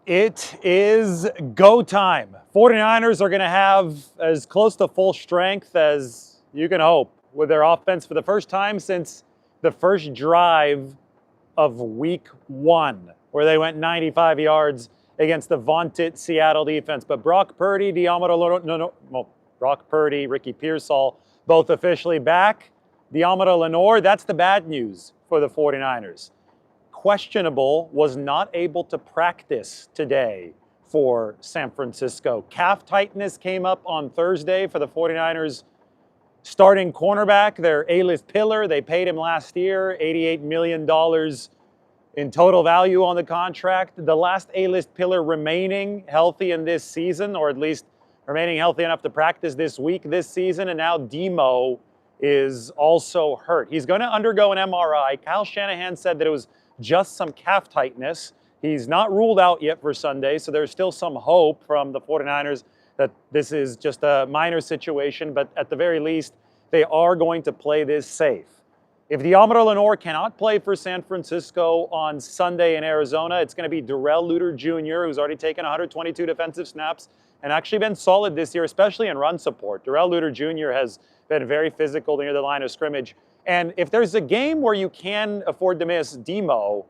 It is go time. 49ers are going to have as close to full strength as you can hope with their offense for the first time since the first drive of week 1, where they went 95 yards against the vaunted Seattle defense. But Brock Purdy, Brock Purdy, Ricky Pearsall, both officially back. Lenoir, that's the bad news for the 49ers. Questionable, was not able to practice today for San Francisco. Calf tightness came up on Thursday for the 49ers starting cornerback, their A-list pillar. They paid him last year $88 million in total value on the contract. The last A-list pillar remaining healthy in this season, or at least remaining healthy enough to practice this week, this season. And now Demo is also hurt. He's going to undergo an MRI. Kyle Shanahan said that it was just some calf tightness. He's not ruled out yet for Sunday, so there's still some hope from the 49ers that this is just a minor situation, but at the very least, they are going to play this safe. If Lenoir cannot play for San Francisco on Sunday in Arizona, it's going to be Darrell Luter Jr., who's already taken 122 defensive snaps and actually been solid this year, especially in run support. Darrell Luter Jr. has been very physical near the line of scrimmage. And if there's a game where you can afford to miss Demo,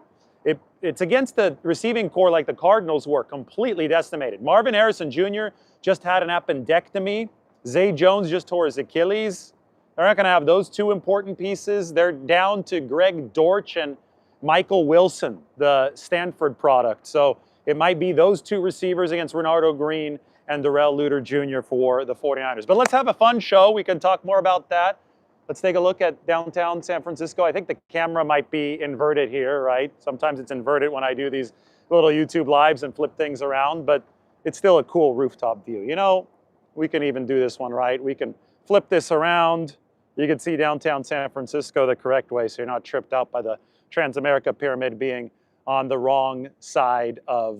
it's against the receiving core like the Cardinals were completely decimated. Marvin Harrison Jr. just had an appendectomy. Zay Jones just tore his Achilles. They're not going to have those two important pieces. They're down to Greg Dortch and Michael Wilson, the Stanford product. So it might be those two receivers against Renardo Green and Darrell Luter Jr. for the 49ers. But let's have a fun show. We can talk more about that. Let's take a look at downtown San Francisco. I think the camera might be inverted here, right? Sometimes it's inverted when I do these little YouTube lives and flip things around, but it's still a cool rooftop view. You know, we can even do this one right. We can flip this around. You can see downtown San Francisco the correct way, so you're not tripped out by the Transamerica Pyramid being on the wrong side of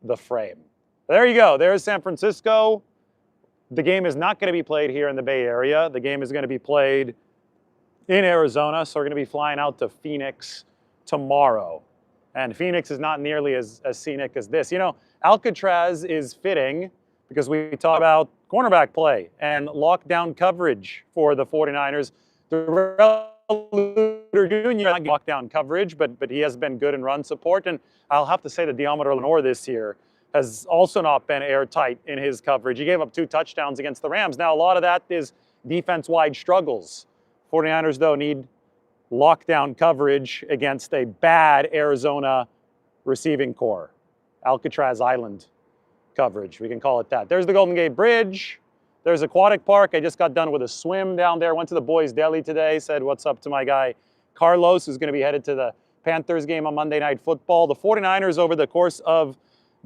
the frame. There you go. There's San Francisco. The game is not going to be played here in the Bay Area. The game is going to be played in Arizona, so we're going to be flying out to Phoenix tomorrow. And Phoenix is not nearly as scenic as this. You know, Alcatraz is fitting because we talk about cornerback play and lockdown coverage for the 49ers. Darrell Luter Jr. not lockdown coverage, but he has been good in run support. And I'll have to say that Lenoir this year has also not been airtight in his coverage. He gave up 2 touchdowns against the Rams. Now, a lot of that is defense-wide struggles. 49ers, though, need lockdown coverage against a bad Arizona receiving core. Alcatraz Island coverage, we can call it that. There's the Golden Gate Bridge. There's Aquatic Park. I just got done with a swim down there. Went to the boys' deli today, said what's up to my guy Carlos, who's going to be headed to the Panthers game on Monday Night Football. The 49ers, over the course of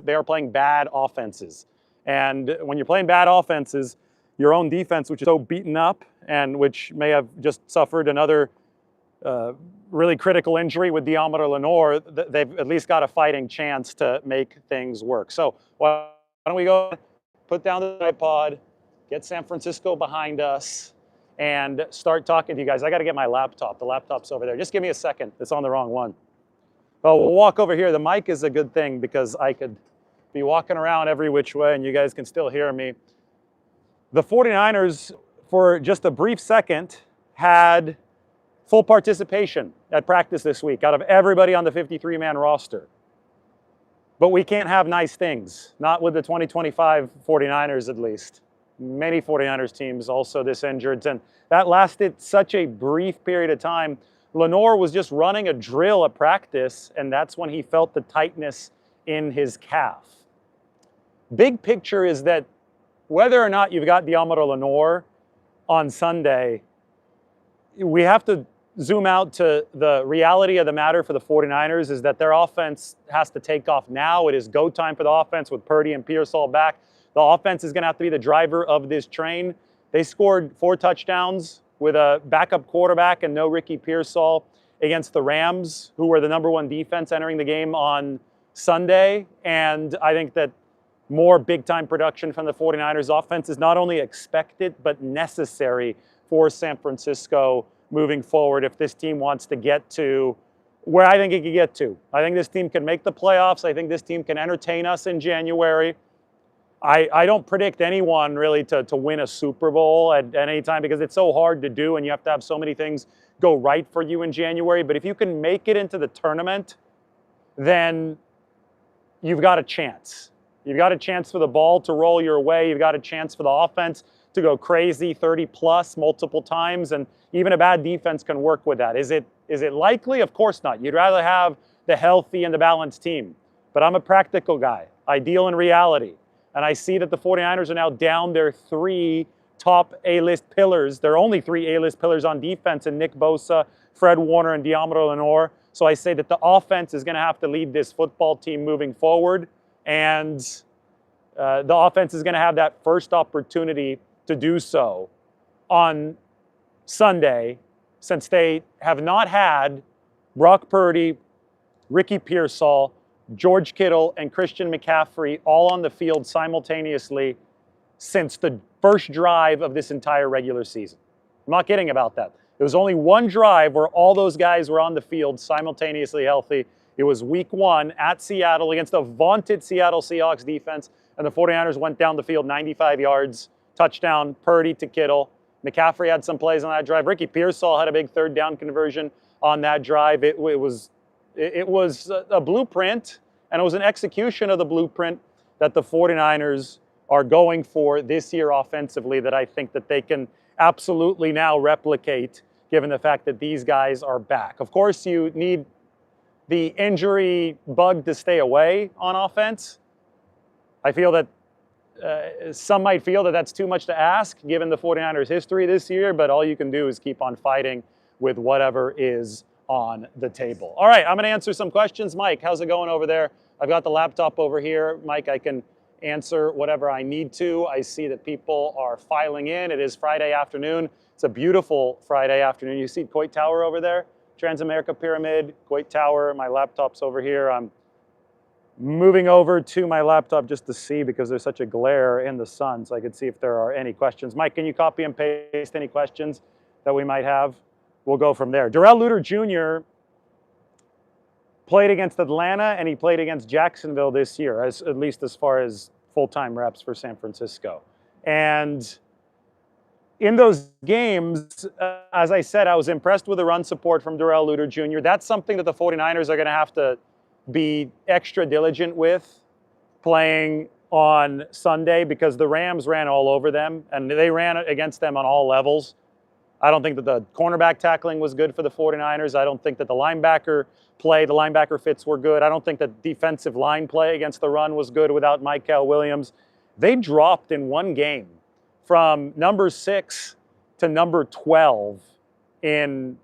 they are playing bad offenses. And when you're playing bad offenses, your own defense, which is so beaten up and which may have just suffered another really critical injury with Lenoir, they've at least got a fighting chance to make things work. So why don't we go put down the tripod, get San Francisco behind us, and start talking to you guys. I got to get my laptop. The laptop's over there. Just give me a second. It's on the wrong one. Well, we'll walk over here. The mic is a good thing because I could be walking around every which way and you guys can still hear me. The 49ers, for just a brief second, had full participation at practice this week out of everybody on the 53-man roster. But we can't have nice things, not with the 2025 49ers at least. Many 49ers teams also this injured, and that lasted such a brief period of time. Lenoir was just running a drill at practice, and that's when he felt the tightness in his calf. Big picture is that whether or not you've got Lenoir on Sunday, we have to zoom out to the reality of the matter for the 49ers is that their offense has to take off now. It is go time for the offense with Purdy and Pearsall back. The offense is going to have to be the driver of this train. They scored 4 touchdowns with a backup quarterback and no Ricky Pearsall against the Rams, who were the #1 defense entering the game on Sunday. And I think that more big-time production from the 49ers offense is not only expected, but necessary for San Francisco moving forward if this team wants to get to where I think it could get to. I think this team can make the playoffs. I think this team can entertain us in January. I don't predict anyone really to win a Super Bowl at any time because it's so hard to do and you have to have so many things go right for you in January. But if you can make it into the tournament, then you've got a chance. You've got a chance for the ball to roll your way. You've got a chance for the offense to go crazy 30 plus multiple times, and even a bad defense can work with that. Is it likely? Of course not. You'd rather have the healthy and the balanced team. But I'm a practical guy. I deal in reality. And I see that the 49ers are now down their 3 top A-list pillars. There are only 3 A-list pillars on defense in Nick Bosa, Fred Warner, and Deommodore Lenoir. So I say that the offense is going to have to lead this football team moving forward. And the offense is going to have that first opportunity to do so on Sunday, since they have not had Brock Purdy, Ricky Pearsall, George Kittle, and Christian McCaffrey all on the field simultaneously since the first drive of this entire regular season. I'm not kidding about that. There was only one drive where all those guys were on the field simultaneously healthy. It was week 1 at Seattle against a vaunted Seattle Seahawks defense, and the 49ers went down the field 95 yards, touchdown, Purdy to Kittle. McCaffrey had some plays on that drive. Ricky Pearsall had a big 3rd down conversion on that drive. It was a blueprint, and it was an execution of the blueprint that the 49ers are going for this year offensively that I think that they can absolutely now replicate given the fact that these guys are back. Of course, you need the injury bug to stay away on offense. I feel that some might feel that that's too much to ask given the 49ers history this year, but all you can do is keep on fighting with whatever is on the table. All right, I'm going to answer some questions. Mike, how's it going over there? I've got the laptop over here. Mike, I can answer whatever I need to. I see that people are filing in. It is Friday afternoon. It's a beautiful Friday afternoon. You see Coit Tower over there? Transamerica Pyramid, Coit Tower. My laptop's over here. I'm moving over to my laptop just to see because there's such a glare in the sun, so I could see if there are any questions. Mike, can you copy and paste any questions that we might have? We'll go from there. Darrell Luter Jr. played against Atlanta and he played against Jacksonville this year, at least as far as full-time reps for San Francisco. And in those games, as I said, I was impressed with the run support from Darrell Luter Jr. That's something that the 49ers are going to have to be extra diligent with playing on Sunday because the Rams ran all over them and they ran against them on all levels. I don't think that the cornerback tackling was good for the 49ers. I don't think that the linebacker fits were good. I don't think that defensive line play against the run was good without Michael Williams. They dropped in one game from number 6 to number 12 in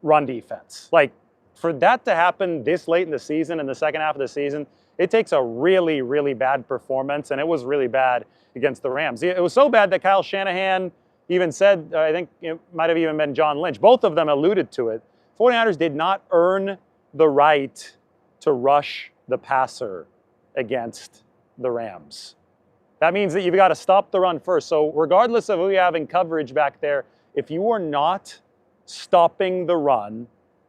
run defense. Like, for that to happen this late in the season, in the second half of the season, it takes a really, really bad performance, and it was really bad against the Rams. It was so bad that Kyle Shanahan even said, I think it might have even been John Lynch, both of them alluded to it, 49ers did not earn the right to rush the passer against the Rams. That means that you've got to stop the run first. So regardless of who you have in coverage back there, if you are not stopping the run,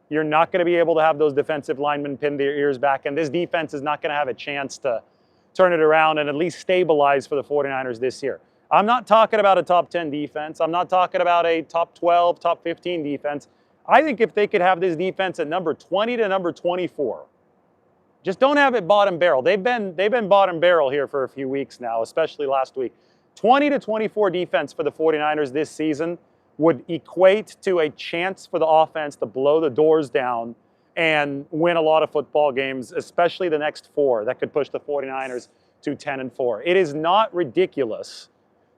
you're not going to be able to have those defensive linemen pin their ears back, and this defense is not going to have a chance to turn it around and at least stabilize for the 49ers this year. I'm not talking about a top 10 defense. I'm not talking about a top 12, top 15 defense. I think if they could have this defense at number 20 to number 24, just don't have it bottom barrel. They've been bottom barrel here for a few weeks now, especially last week. 20 to 24 defense for the 49ers this season would equate to a chance for the offense to blow the doors down and win a lot of football games, especially the next 4 that could push the 49ers to 10-4. It is not ridiculous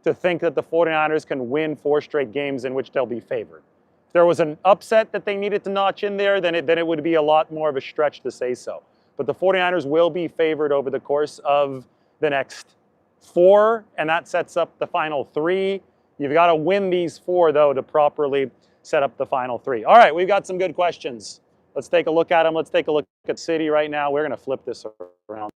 to think that the 49ers can win 4 straight games in which they'll be favored. If there was an upset that they needed to notch in there, then it would be a lot more of a stretch to say so. But the 49ers will be favored over the course of the next 4, and that sets up the final 3. You've got to win these 4, though, to properly set up the final 3. All right, we've got some good questions. Let's take a look at them. Let's take a look at City right now. We're going to flip this around.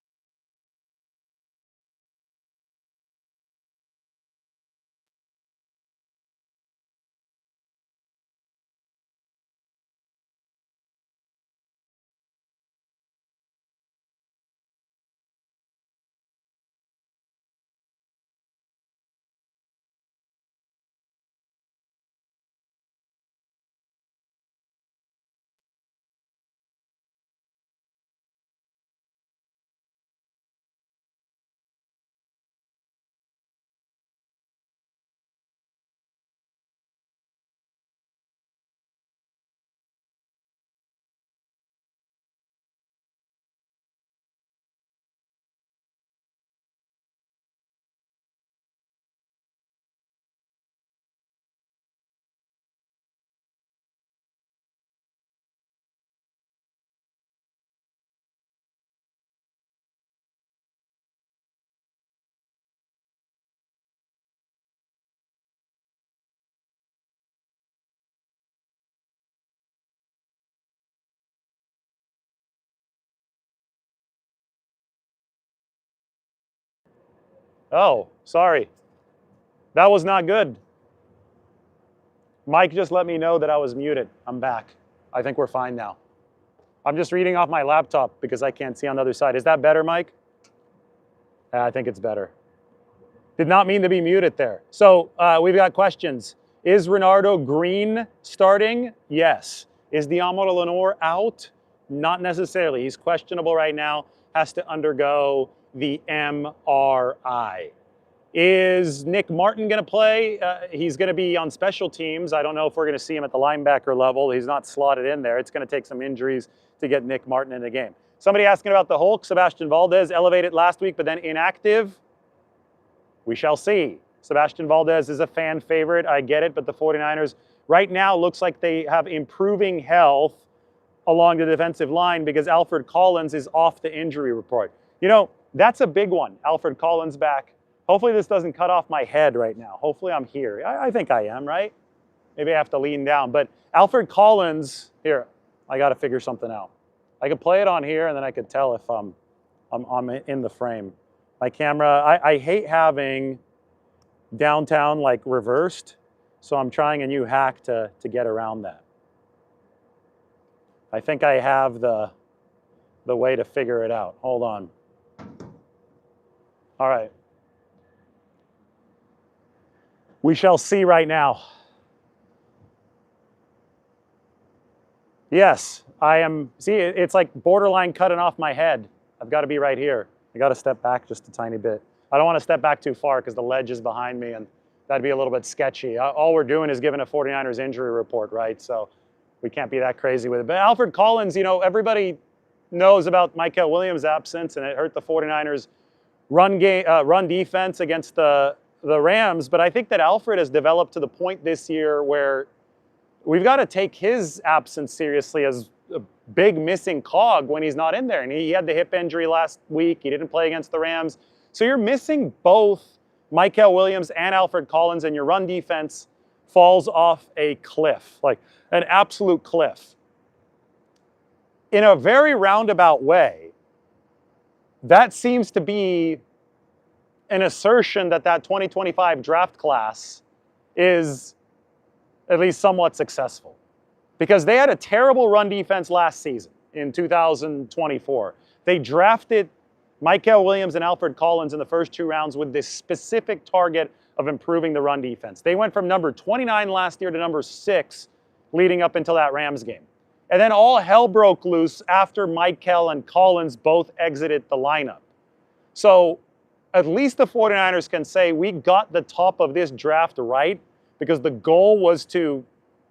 Oh, sorry. That was not good. Mike just let me know that I was muted. I'm back. I think we're fine now. I'm just reading off my laptop because I can't see on the other side. Is that better, Mike? I think it's better. Did not mean to be muted there. So we've got questions. Is Renardo Green starting? Yes. Is Diamo Lenoir out? Not necessarily. He's questionable right now, has to undergo the MRI. Is Nick Martin going to play? He's going to be on special teams. I don't know if we're going to see him at the linebacker level. He's not slotted in there. It's going to take some injuries to get Nick Martin in the game. Somebody asking about the Hulk. Sebastian Valdez elevated last week, but then inactive. We shall see. Sebastian Valdez is a fan favorite. I get it, but the 49ers right now looks like they have improving health along the defensive line because Alfred Collins is off the injury report. You know, that's a big one. Alfred Collins back. Hopefully this doesn't cut off my head right now. Hopefully I'm here. I think I am, right? Maybe I have to lean down. But Alfred Collins, here, I got to figure something out. I could play it on here and then I could tell if I'm in the frame. My camera, I hate having downtown like reversed, so I'm trying a new hack to get around that. I think I have the way to figure it out. Hold on. All right. We shall see right now. Yes, I am. See, it's like borderline cutting off my head. I've got to be right here. I got to step back just a tiny bit. I don't want to step back too far because the ledge is behind me and that'd be a little bit sketchy. All we're doing is giving a 49ers injury report, right? So we can't be that crazy with it. But Alfred Collins, you know, everybody knows about Michael Williams' absence and it hurt the 49ers run defense against the Rams. But I think that Alfred has developed to the point this year where we've got to take his absence seriously as a big missing cog when he's not in there. And he had the hip injury last week. He didn't play against the Rams. So you're missing both Michael Williams and Alfred Collins, and your run defense falls off a cliff, like an absolute cliff. In a very roundabout way, that seems to be an assertion that 2025 draft class is at least somewhat successful. Because they had a terrible run defense last season in 2024. They drafted Michael Williams and Alfred Collins in the first 2 rounds with this specific target of improving the run defense. They went from number 29 last year to number 6 leading up until that Rams game. And then all hell broke loose after Michael and Collins both exited the lineup. So at least the 49ers can say we got the top of this draft right because the goal was to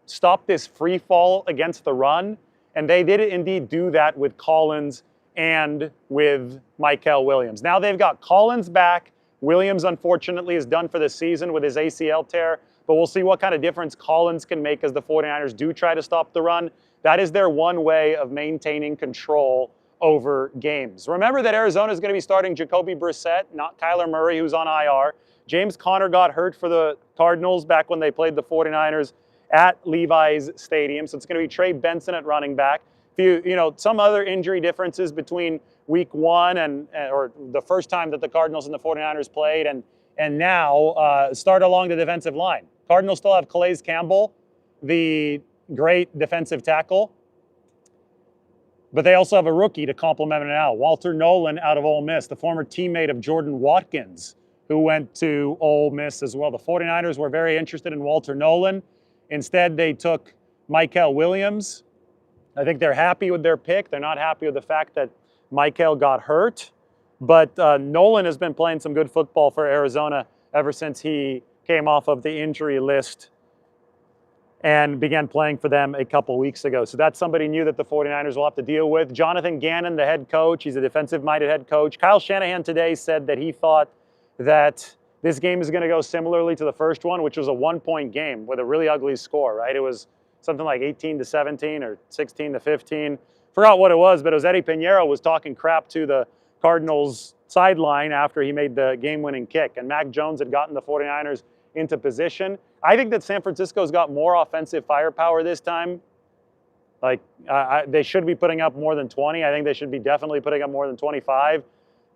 stop this free fall against the run. And they did indeed do that with Collins and with Michael Williams. Now they've got Collins back. Williams, unfortunately, is done for the season with his ACL tear. But we'll see what kind of difference Collins can make as the 49ers do try to stop the run. That is their one way of maintaining control over games. Remember that Arizona is going to be starting Jacoby Brissett, not Kyler Murray, who's on IR. James Conner got hurt for the Cardinals back when they played the 49ers at Levi's Stadium. So it's going to be Trey Benson at running back. Some other injury differences between week 1 or the first time that the Cardinals and the 49ers played and now start along the defensive line. Cardinals still have Calais Campbell, the great defensive tackle. But they also have a rookie to complement him now, Walter Nolan out of Ole Miss, the former teammate of Jordan Watkins, who went to Ole Miss as well. The 49ers were very interested in Walter Nolan. Instead, they took Michael Williams. I think they're happy with their pick. They're not happy with the fact that Michael got hurt. But Nolan has been playing some good football for Arizona ever since he came off of the injury list and began playing for them a couple weeks ago. So that's somebody new that the 49ers will have to deal with. Jonathan Gannon, the head coach, he's a defensive-minded head coach. Kyle Shanahan today said that he thought that this game is going to go similarly to the first one, which was a 1-point game with a really ugly score, right? It was something like 18-17 or 16-15. Forgot what it was, but it was Eddie Pinheiro was talking crap to the Cardinals sideline after he made the game-winning kick. And Mac Jones had gotten the 49ers into position. I think that San Francisco's got more offensive firepower this time. Like, they should be putting up more than 20. I think they should be definitely putting up more than 25.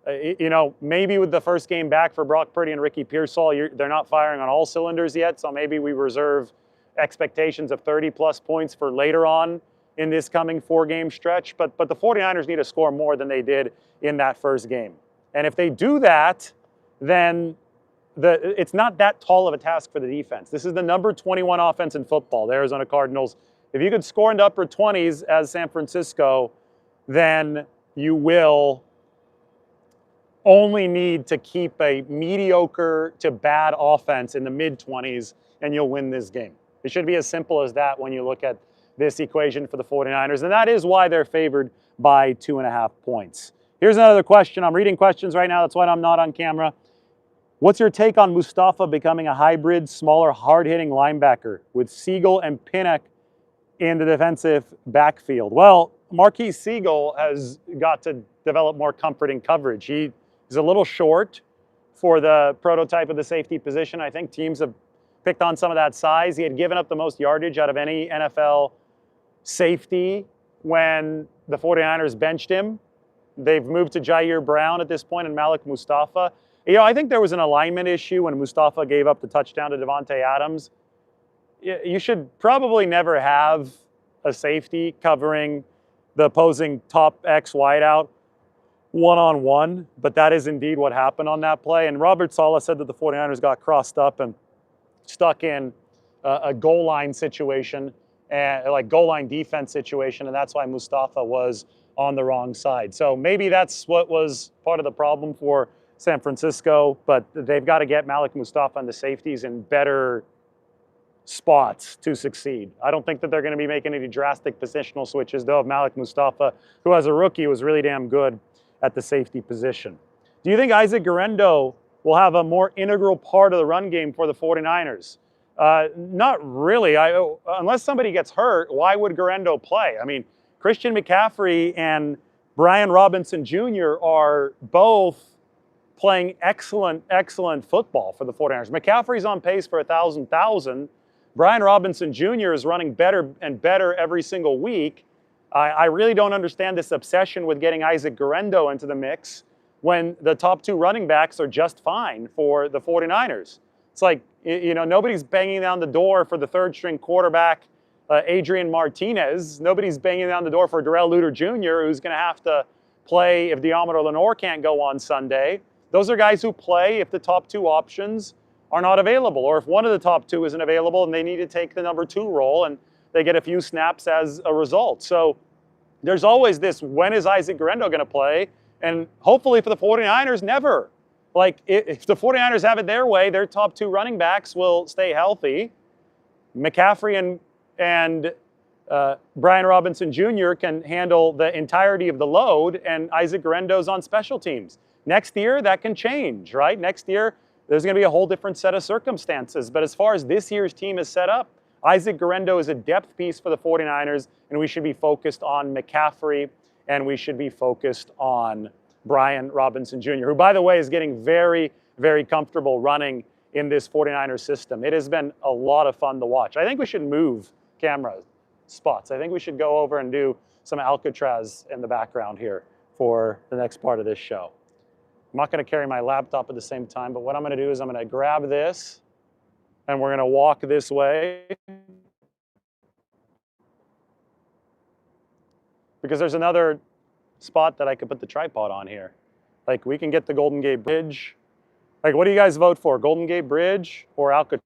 You know, maybe with the first game back for Brock Purdy and Ricky Pearsall, they're not firing on all cylinders yet, so maybe we reserve expectations of 30-plus points for later on in this coming 4-game stretch. But the 49ers need to score more than they did in that first game. And if they do that, then it's not that tall of a task for the defense. This is the number 21 offense in football, the Arizona Cardinals. If you could score in the upper 20s as San Francisco, then you will only need to keep a mediocre to bad offense in the mid-20s, and you'll win this game. It should be as simple as that when you look at this equation for the 49ers, and that is why they're favored by 2.5 points. Here's another question. I'm reading questions right now. That's why I'm not on camera. What's your take on Mustafa becoming a hybrid, smaller, hard-hitting linebacker with Siegel and Pinnock in the defensive backfield? Well, Marquise Siegel has got to develop more comfort in coverage. He's a little short for the prototype of the safety position. I think teams have picked on some of that size. He had given up the most yardage out of any NFL safety when the 49ers benched him. They've moved to Jair Brown at this point and Malik Mustafa. You know, I think there was an alignment issue when Mustafa gave up the touchdown to Devontae Adams. You should probably never have a safety covering the opposing top X wideout one-on-one, but that is indeed what happened on that play. And Robert Saleh said that the 49ers got crossed up and stuck in a goal line situation, and like goal line defense situation, and that's why Mustafa was on the wrong side. So maybe that's what was part of the problem for San Francisco, but they've got to get Malik Mustafa and the safeties in better spots to succeed. I don't think that they're going to be making any drastic positional switches, though. Malik Mustafa, who as a rookie was really damn good at the safety position. Do you think Isaac Guerendo will have a more integral part of the run game for the 49ers? Not really. Unless somebody gets hurt, why would Guerendo play? I mean, Christian McCaffrey and Brian Robinson Jr. are both playing excellent football for the 49ers. McCaffrey's on pace for 1,000. Brian Robinson Jr. is running better and better every single week. I really don't understand this obsession with getting Isaac Guerendo into the mix when the top 2 running backs are just fine for the 49ers. It's like, you know, nobody's banging down the door for the 3rd-string quarterback, Adrian Martinez. Nobody's banging down the door for Darrell Luter Jr., who's going to have to play if Diamondo Lenoir can't go on Sunday. Those are guys who play if the top 2 options are not available, or if one of the top 2 isn't available and they need to take the number 2 role and they get a few snaps as a result. So there's always this, when is Isaac Guerendo going to play? And hopefully for the 49ers, never. Like, if the 49ers have it their way, their top 2 running backs will stay healthy. McCaffrey and Brian Robinson Jr. can handle the entirety of the load, and Isaac Guerendo's on special teams. Next year, that can change, right? Next year, there's going to be a whole different set of circumstances. But as far as this year's team is set up, Isaac Guerendo is a depth piece for the 49ers, and we should be focused on McCaffrey, and we should be focused on Brian Robinson Jr., who, by the way, is getting very, very comfortable running in this 49ers system. It has been a lot of fun to watch. I think we should move camera spots. I think we should go over and do some Alcatraz in the background here for the next part of this show. I'm not going to carry my laptop at the same time, but what I'm going to do is I'm going to grab this, and we're going to walk this way, because there's another spot that I could put the tripod on here. Like, we can get the Golden Gate Bridge. Like, what do you guys vote for? Golden Gate Bridge or Alcatraz?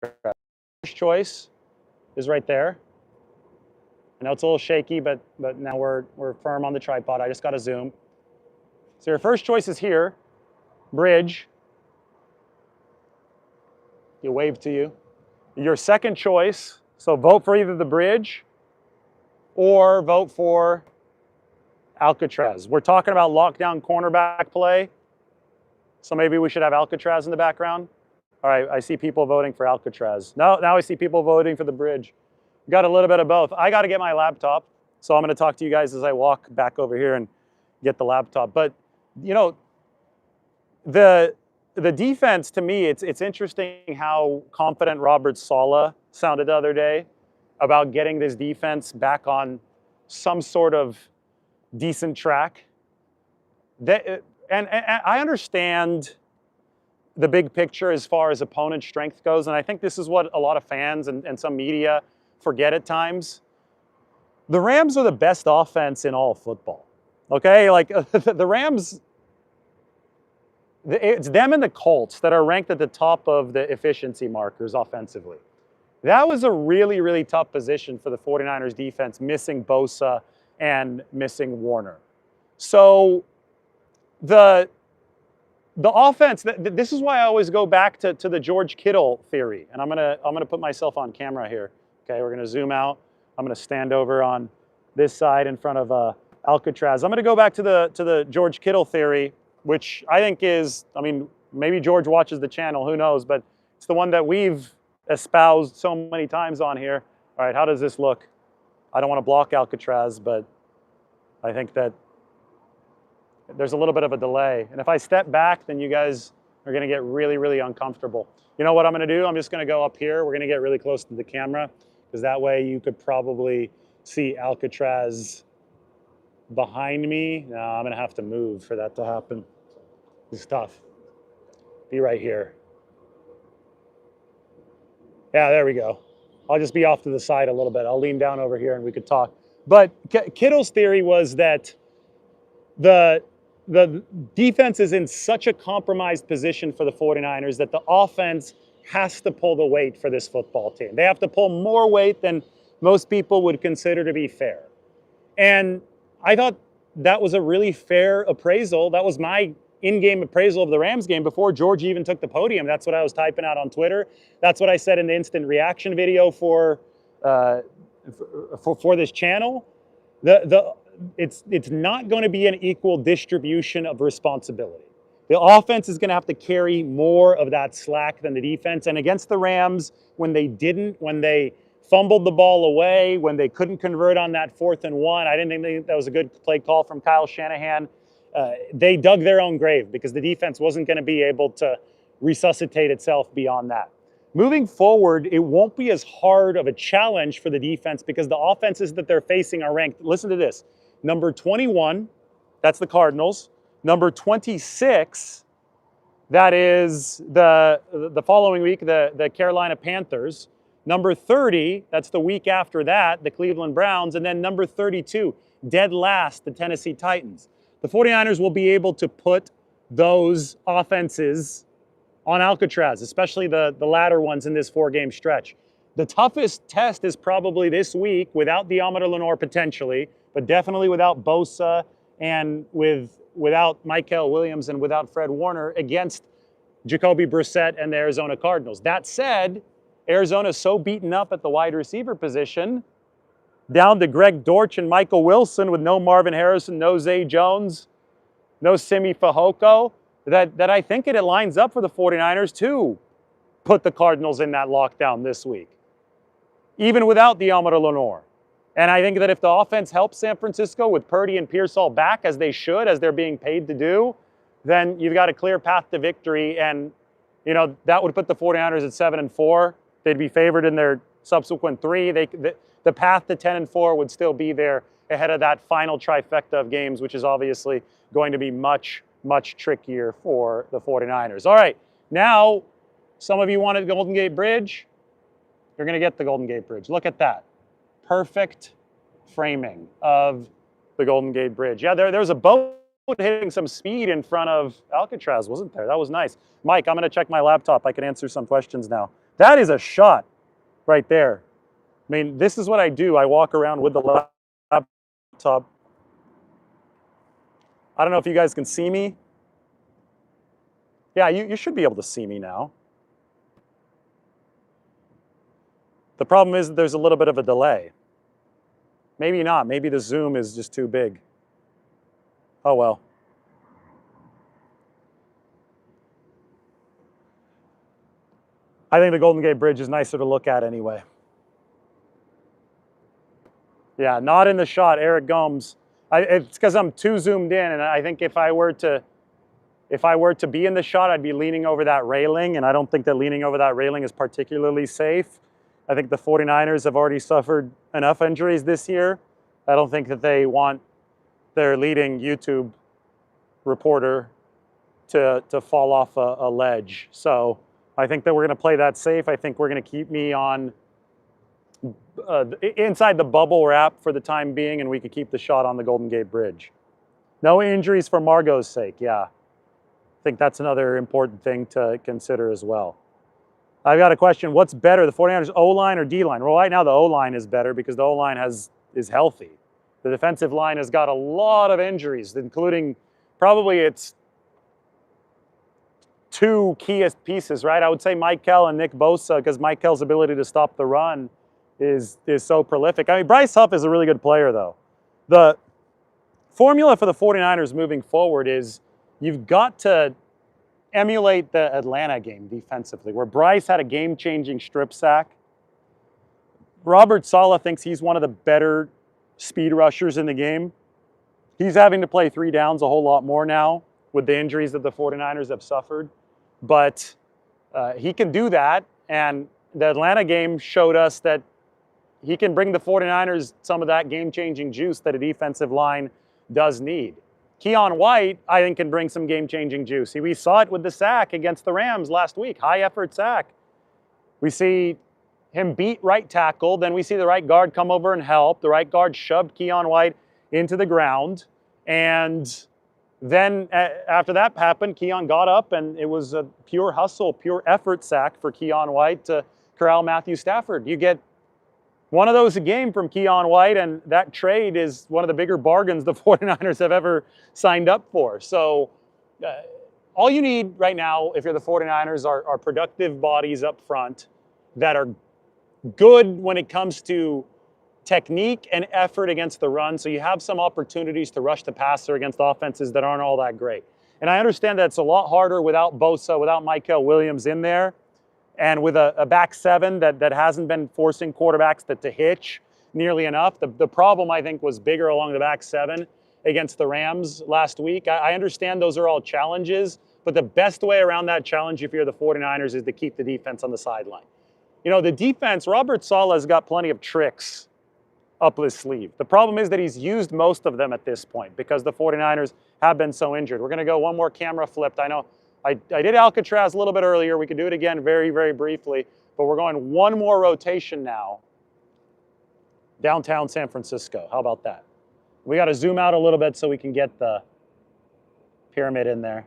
First choice is right there. I know it's a little shaky, but now we're firm on the tripod. I just got to zoom. So your first choice is here, Bridge. You wave to you. Your second choice, so vote for either the Bridge or vote for Alcatraz. We're talking about lockdown cornerback play, so maybe we should have Alcatraz in the background. All right, I see people voting for Alcatraz. Now I see people voting for the Bridge. Got a little bit of both. I got to get my laptop, so I'm going to talk to you guys as I walk back over here and get the laptop. But, you know, the defense, to me, it's interesting how confident Robert Saleh sounded the other day about getting this defense back on some sort of decent track. and I understand the big picture as far as opponent strength goes, and I think this is what a lot of fans and some media forget at times. The Rams are the best offense in all of football. Okay, like the Rams, it's them and the Colts that are ranked at the top of the efficiency markers offensively. That was a really, really tough position for the 49ers defense, missing Bosa and missing Warner. So the offense, this is why I always go back to the George Kittle theory. And I'm gonna put myself on camera here. Okay, we're gonna zoom out. I'm gonna stand over on this side in front of Alcatraz. I'm gonna go back to the George Kittle theory, which I think is, I mean, maybe George watches the channel, who knows, but it's the one that we've espoused so many times on here. All right, how does this look? I don't want to block Alcatraz, but I think that there's a little bit of a delay. And if I step back, then you guys are gonna get really, really uncomfortable. You know what I'm gonna do? I'm just gonna go up here. We're gonna get really close to the camera, because that way you could probably see Alcatraz behind me. No, I'm gonna have to move for that to happen. It's tough. Be right here. Yeah, there we go. I'll just be off to the side a little bit. I'll lean down over here and we could talk. But Kittle's theory was that the defense is in such a compromised position for the 49ers that the offense has to pull the weight for this football team. They have to pull more weight than most people would consider to be fair. And I thought that was a really fair appraisal. That was my in-game appraisal of the Rams game before George even took the podium. That's what I was typing out on Twitter. That's what I said in the instant reaction video for this channel. It's not going to be an equal distribution of responsibility. The offense is going to have to carry more of that slack than the defense. And against the Rams, when they fumbled the ball away, when they couldn't convert on that 4th and 1, I didn't think that was a good play call from Kyle Shanahan. They dug their own grave because the defense wasn't going to be able to resuscitate itself beyond that. Moving forward, it won't be as hard of a challenge for the defense because the offenses that they're facing are ranked. Listen to this. Number 21, that's the Cardinals. Number 26, that is the following week, the Carolina Panthers. Number 30, that's the week after that, the Cleveland Browns. And then number 32, dead last, the Tennessee Titans. The 49ers will be able to put those offenses on Alcatraz, especially the latter ones in this 4-game stretch. The toughest test is probably this week without Diomede Lenoir potentially, but definitely without Bosa and without Michael Williams and without Fred Warner against Jacoby Brissett and the Arizona Cardinals. That said, Arizona's so beaten up at the wide receiver position, down to Greg Dortch and Michael Wilson with no Marvin Harrison, no Zay Jones, no Simi Fehoko, that I think it lines up for the 49ers to put the Cardinals in that lockdown this week, even without Diomede Lenoir. And I think that if the offense helps San Francisco with Purdy and Pearsall back, as they should, as they're being paid to do, then you've got a clear path to victory. And, you know, that would put the 49ers at 7-4. They'd be favored in their subsequent 3. The path to 10-4 would still be there ahead of that final trifecta of games, which is obviously going to be much, much trickier for the 49ers. All right, now some of you wanted the Golden Gate Bridge. You're going to get the Golden Gate Bridge. Look at that. Perfect framing of the Golden Gate Bridge. Yeah, there was a boat hitting some speed in front of Alcatraz, wasn't there? That was nice. Mike, I'm going to check my laptop. I can answer some questions now. That is a shot right there. I mean, this is what I do. I walk around with the laptop. I don't know if you guys can see me. Yeah, you should be able to see me now. The problem is that there's a little bit of a delay. Maybe not. Maybe the zoom is just too big. Oh, well. I think the Golden Gate Bridge is nicer to look at anyway. Yeah, not in the shot, Eric Gomes. It's because I'm too zoomed in, and I think if I were to be in the shot, I'd be leaning over that railing, and I don't think that leaning over that railing is particularly safe. I think the 49ers have already suffered enough injuries this year. I don't think that they want their leading YouTube reporter to fall off a ledge. So I think that we're going to play that safe. I think we're going to keep me on inside the bubble wrap for the time being, and we could keep the shot on the Golden Gate Bridge. No injuries for Margot's sake, yeah. I think that's another important thing to consider as well. I've got a question. What's better, the 49ers O-line or D-line? Well, right now the O-line is better because the O-line is healthy. The defensive line has got a lot of injuries, including probably its two keyest pieces, right? I would say Mike Kell and Nick Bosa, because Mike Kell's ability to stop the run is so prolific. I mean, Bryce Huff is a really good player, though. The formula for the 49ers moving forward is you've got to emulate the Atlanta game defensively, where Bryce had a game-changing strip sack. Robert Saleh thinks he's one of the better speed rushers in the game. He's having to play 3 downs a whole lot more now with the injuries that the 49ers have suffered. But he can do that, and the Atlanta game showed us that he can bring the 49ers some of that game-changing juice that a defensive line does need. Keon White, I think, can bring some game-changing juice. We saw it with the sack against the Rams last week, high-effort sack. We see him beat right tackle, then we see the right guard come over and help. The right guard shoved Keon White into the ground, and then after that happened, Keon got up, and it was a pure hustle, pure effort sack for Keon White to corral Matthew Stafford. You get one of those a game from Keon White, and that trade is one of the bigger bargains the 49ers have ever signed up for. So all you need right now, if you're the 49ers, are productive bodies up front that are good when it comes to technique and effort against the run, so you have some opportunities to rush the passer against offenses that aren't all that great. And I understand that it's a lot harder without Bosa, without Michael Williams in there, and with a back seven that hasn't been forcing quarterbacks to hitch nearly enough. The problem, I think, was bigger along the back seven against the Rams last week. I understand those are all challenges, but the best way around that challenge if you're the 49ers is to keep the defense on the sideline. You know, the defense, Robert Saleh has got plenty of tricks up his sleeve. The problem is that he's used most of them at this point because the 49ers have been so injured. We're going to go one more camera flipped. I know I did Alcatraz a little bit earlier. We could do it again very, very briefly, but we're going one more rotation now. Downtown San Francisco. How about that? We got to zoom out a little bit so we can get the pyramid in there.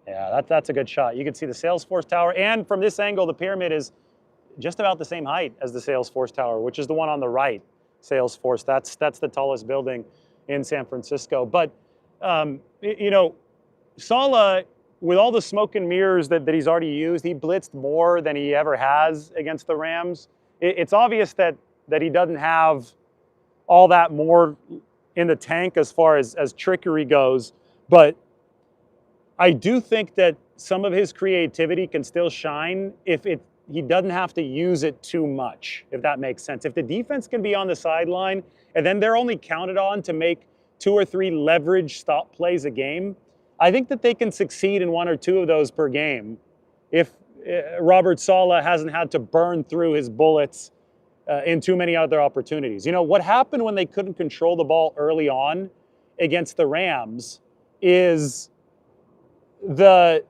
Yeah, that's a good shot. You can see the Salesforce Tower, and from this angle, the pyramid is just about the same height as the Salesforce Tower, which is the one on the right. Salesforce. That's the tallest building in San Francisco. But you know, Saleh, with all the smoke and mirrors that he's already used, he blitzed more than he ever has against the Rams. It's obvious that he doesn't have all that more in the tank as far as trickery goes. But I do think that some of his creativity can still shine if he doesn't have to use it too much, if that makes sense. If the defense can be on the sideline and then they're only counted on to make 2 or 3 leverage stop plays a game, I think that they can succeed in 1 or 2 of those per game if Robert Saleh hasn't had to burn through his bullets in too many other opportunities. You know, what happened when they couldn't control the ball early on against the Rams is the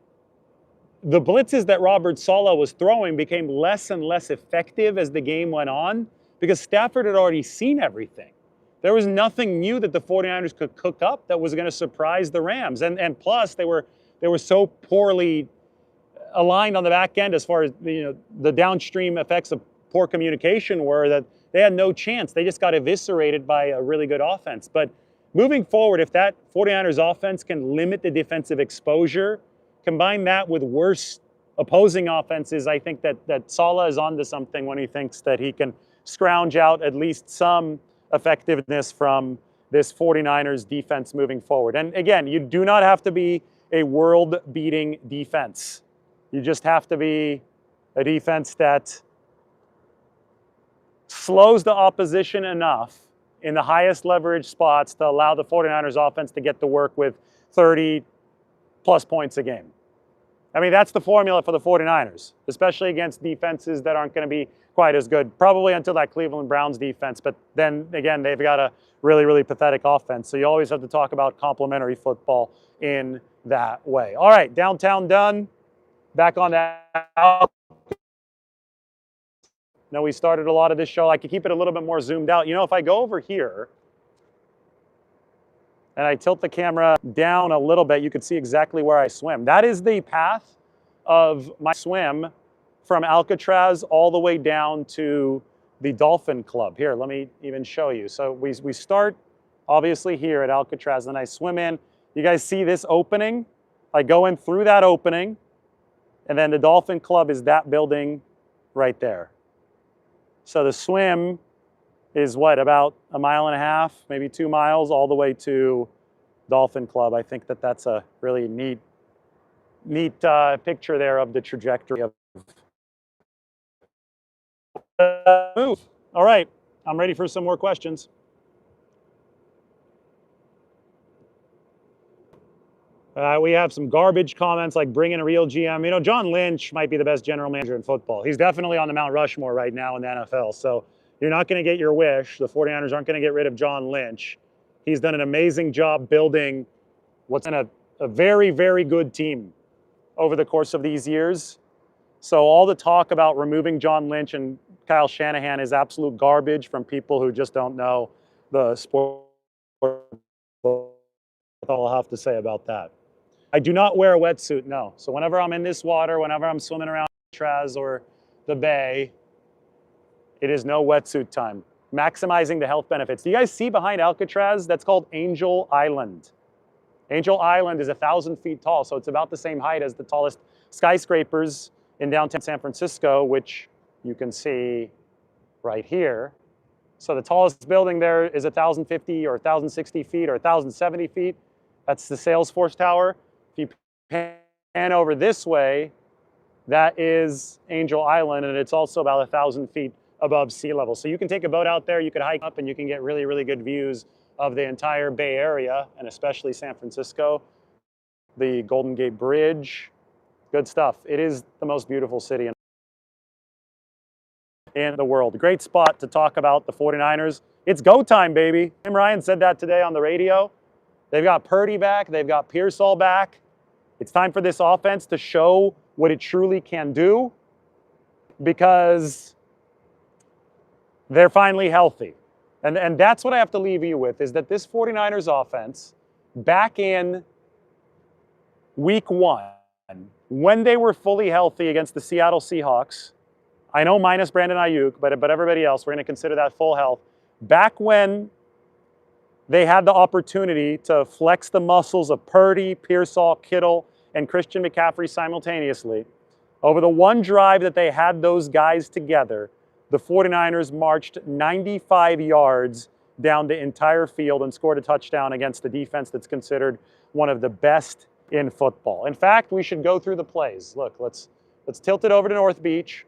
blitzes that Robert Saleh was throwing became less and less effective as the game went on because Stafford had already seen everything. There was nothing new that the 49ers could cook up that was going to surprise the Rams. And plus, they were so poorly aligned on the back end as far as the downstream effects of poor communication were that they had no chance. They just got eviscerated by a really good offense. But moving forward, if that 49ers offense can limit the defensive exposure, combine that with worse opposing offenses, I think that Saleh is onto something when he thinks that he can scrounge out at least some effectiveness from this 49ers defense moving forward. And again, you do not have to be a world-beating defense. You just have to be a defense that slows the opposition enough in the highest leverage spots to allow the 49ers offense to get to work with 30-plus points a game. I mean, that's the formula for the 49ers, especially against defenses that aren't going to be quite as good, probably until that Cleveland Browns defense. But then, again, they've got a really, really pathetic offense. So you always have to talk about complementary football in that way. All right, downtown done. Back on that. No, we started a lot of this show. I could keep it a little bit more zoomed out. You know, if I go over here and I tilt the camera down a little bit, you can see exactly where I swim. That is the path of my swim from Alcatraz all the way down to the Dolphin Club. Here, let me even show you. So we start obviously here at Alcatraz, and I swim in. You guys see this opening? I go in through that opening, and then the Dolphin Club is that building right there. So the swim is what, about 1.5 miles, maybe 2 miles, all the way to Dolphin Club. I think that that's a really neat picture there of the trajectory of move. All right, I'm ready for some more questions. We have some garbage comments like bring in a real GM. You know, John Lynch might be the best general manager in football. He's definitely on the Mount Rushmore right now in the NFL. So you're not going to get your wish. The 49ers aren't going to get rid of John Lynch. He's done an amazing job building what's in a very, very good team over the course of these years. So all the talk about removing John Lynch and Kyle Shanahan is absolute garbage from people who just don't know the sport. That's all I'll have to say about that. I do not wear a wetsuit, no. So whenever I'm in this water, whenever I'm swimming around Alcatraz or the bay, it is no wetsuit time. Maximizing the health benefits. Do you guys see behind Alcatraz? That's called Angel Island. Angel Island is 1,000 feet tall, so it's about the same height as the tallest skyscrapers in downtown San Francisco, which you can see right here. So the tallest building there is 1,050 or 1,060 feet or 1,070 feet. That's the Salesforce Tower. If you pan over this way, that is Angel Island, and it's also about 1,000 feet above sea level. So you can take a boat out there, you could hike up, and you can get really, really good views of the entire Bay Area, and especially San Francisco, the Golden Gate Bridge. Good stuff. It is the most beautiful city in the world. Great spot to talk about the 49ers. It's go time, baby. Tim Ryan said that today on the radio. They've got Purdy back. They've got Pearsall back. It's time for this offense to show what it truly can do because they're finally healthy. And that's what I have to leave you with, is that this 49ers offense, back in week 1, when they were fully healthy against the Seattle Seahawks, I know minus Brandon Ayuk, but everybody else, we're going to consider that full health. Back when they had the opportunity to flex the muscles of Purdy, Pearsall, Kittle, and Christian McCaffrey simultaneously, over the one drive that they had those guys together, the 49ers marched 95 yards down the entire field and scored a touchdown against the defense that's considered one of the best in football. In fact, we should go through the plays. Look, let's tilt it over to North Beach.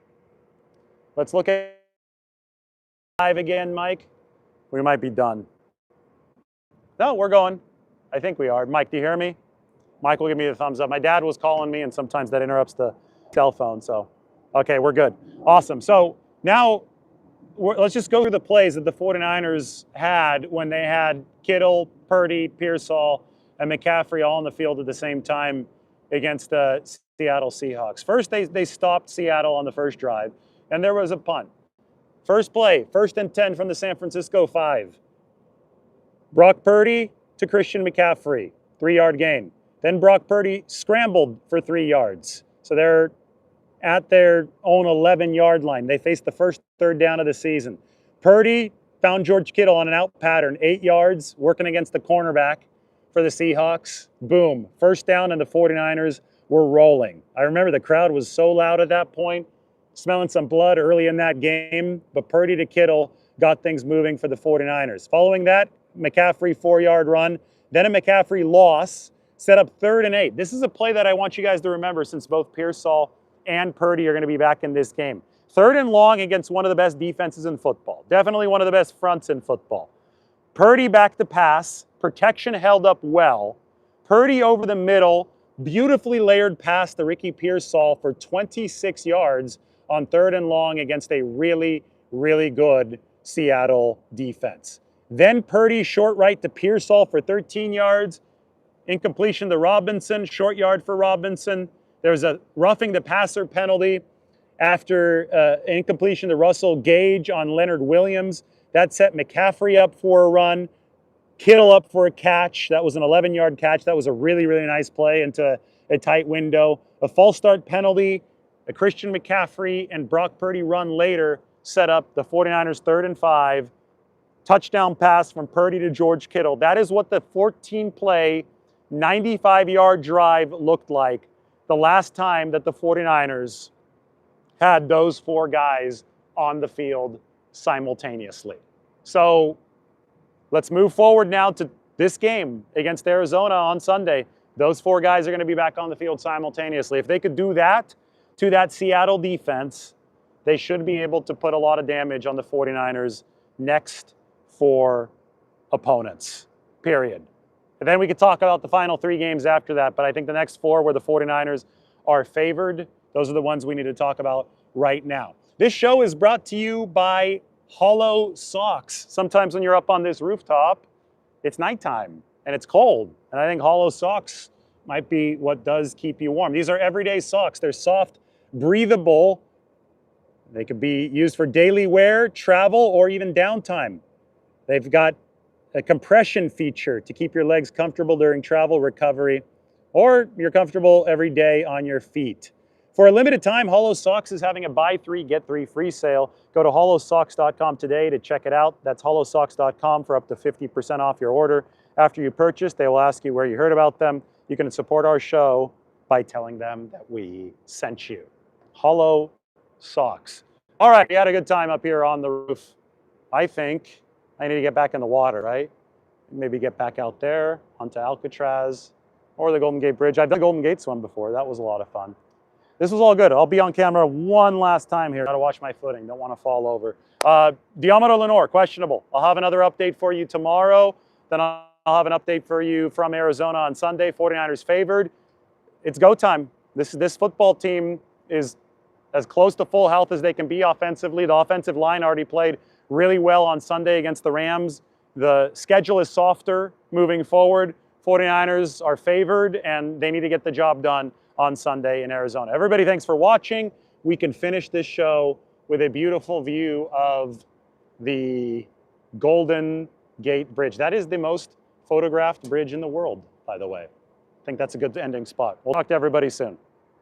Let's look at live again, Mike. We might be done. No, we're going. I think we are. Mike, do you hear me? Mike will give me the thumbs up. My dad was calling me, and sometimes that interrupts the cell phone. So, okay, we're good. Awesome. So now let's just go through the plays that the 49ers had when they had Kittle, Purdy, Pearsall, and McCaffrey all on the field at the same time against the Seattle Seahawks. First, they stopped Seattle on the first drive, and there was a punt. First play, 1st and 10 from the San Francisco 5. Brock Purdy to Christian McCaffrey, 3-yard gain. Then Brock Purdy scrambled for 3 yards. So they're at their own 11-yard line. They faced the first 3rd down of the season. Purdy found George Kittle on an out pattern, 8 yards, working against the cornerback for the Seahawks. Boom, 1st down, and the 49ers were rolling. I remember the crowd was so loud at that point, smelling some blood early in that game, but Purdy to Kittle got things moving for the 49ers. Following that, McCaffrey 4-yard run, then a McCaffrey loss, set up 3rd and 8. This is a play that I want you guys to remember since both Pearsall and Purdy are going to be back in this game. 3rd and long against one of the best defenses in football. Definitely one of the best fronts in football. Purdy back to pass. Protection held up well. Purdy over the middle. Beautifully layered pass to Ricky Pearsall for 26 yards on 3rd and long against a really, really good Seattle defense. Then Purdy short right to Pearsall for 13 yards. incompletion to Robinson, short yard for Robinson. There's a roughing the passer penalty after incompletion to Russell Gage on Leonard Williams. That set McCaffrey up for a run, Kittle up for a catch. That was an 11-yard catch. That was a really, really nice play into a tight window. A false start penalty, a Christian McCaffrey and Brock Purdy run later set up the 49ers 3rd and 5. Touchdown pass from Purdy to George Kittle. That is what the 14-play, 95-yard drive looked like the last time that the 49ers had those 4 guys on the field simultaneously. So let's move forward now to this game against Arizona on Sunday. Those 4 guys are going to be back on the field simultaneously. If they could do that to that Seattle defense, they should be able to put a lot of damage on the 49ers' next 4 opponents, period. And then we could talk about the final 3 games after that, but I think the next 4 where the 49ers are favored, those are the ones we need to talk about right now. This show is brought to you by Hollow Socks. Sometimes when you're up on this rooftop, it's nighttime and it's cold. And I think Hollow Socks might be what does keep you warm. These are everyday socks. They're soft, breathable. They could be used for daily wear, travel, or even downtime. They've got a compression feature to keep your legs comfortable during travel, recovery, or you're comfortable every day on your feet. For a limited time, Hollow Socks is having a buy 3, get 3 free sale. Go to hollowsocks.com today to check it out. That's hollowsocks.com for up to 50% off your order. After you purchase, they will ask you where you heard about them. You can support our show by telling them that we sent you. Hollow Socks. All right, we had a good time up here on the roof. I think I need to get back in the water, right? Maybe get back out there onto Alcatraz or the Golden Gate Bridge. I've done the Golden Gate swim before. That was a lot of fun. This was all good. I'll be on camera one last time here. Got to watch my footing. Don't want to fall over. Diamond or Lenoir, questionable. I'll have another update for you tomorrow. Then I'll have an update for you from Arizona on Sunday. 49ers favored. It's go time. This football team is as close to full health as they can be offensively. The offensive line already played really well on Sunday against the Rams. The schedule is softer moving forward. 49ers are favored, and they need to get the job done on Sunday in Arizona. Everybody, thanks for watching. We can finish this show with a beautiful view of the Golden Gate Bridge. That is the most photographed bridge in the world, by the way. I think that's a good ending spot. We'll talk to everybody soon.